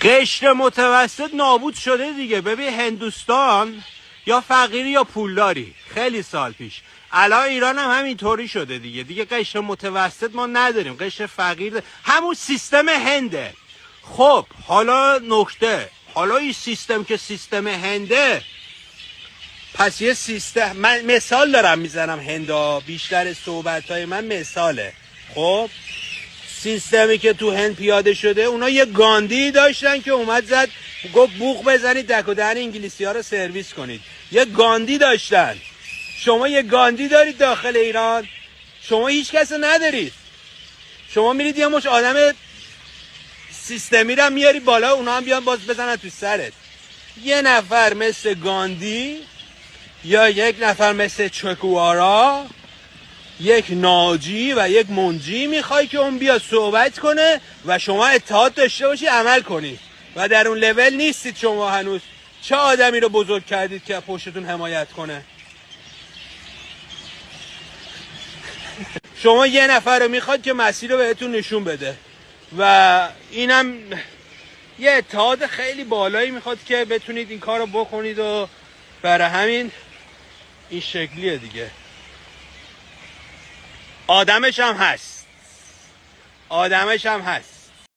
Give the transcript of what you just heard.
قشر متوسط نابود شده دیگه. ببین هندوستان یا فقیری یا پولداری خیلی سال پیش، الان ایران هم همینطوری شده دیگه قشر متوسط ما نداریم، قشر فقیر همون سیستم هنده. خب حالا نکته، حالا این سیستم که سیستم هنده، پس یه سیستم، من مثال دارم میزنم، هندا بیشتر صحبتهای من مثاله. خب سیستمی که تو هند پیاده شده، اونا یه گاندی داشتن که اومد زد گفت بوق بزنید دک و دهن انگلیسی ها رو سرویس کنید. یه گاندی داشتن. شما یه گاندی دارید داخل ایران؟ شما هیچ کس ندارید. شما میرید یه مش آدم سیستمی رو میاری بالا، اونا هم بیان باز بزنن تو سرت. یه نفر مثل گاندی یا یک نفر مثل چکوارا، یک ناجی و یک منجی میخوای که اون بیا صحبت کنه و شما اتحاد داشته باشی عمل کنی و در اون لول نیستید شما هنوز. چه آدمی رو بزرگ کردید که پشتتون حمایت کنه؟ شما یه نفر رو میخواد که مسیر رو بهتون نشون بده و اینم یه اتحاد خیلی بالایی میخواد که بتونید این کار رو بکنید و برای همین این شکلیه دیگه. آدمش هم هست.